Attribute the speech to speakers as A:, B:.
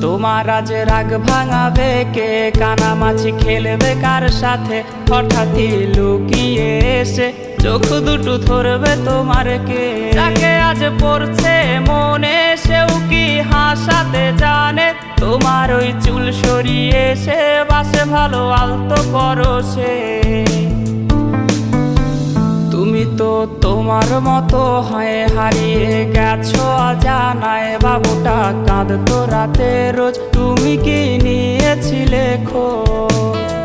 A: তোমার আজ রাগ ভাঙাবে কে? কানামাছি খেলবে কার সাথে? হঠাৎই লুকিয়ে এসে চোখ দুটো ধরবে তোমার কে? যাকে আজ পড়ছে মনে সেও কি হাসাতে জানে? তোমার ওই চুল সরিয়ে সে বাসে ভালো আলতো পরশে। তুমি তো তোমার মতো হয়ে হারিয়ে গেছো অজানায়। বাবুটা কাঁদতো রাতে রোজ, তুমি কি নিয়েছিলে খোঁজ?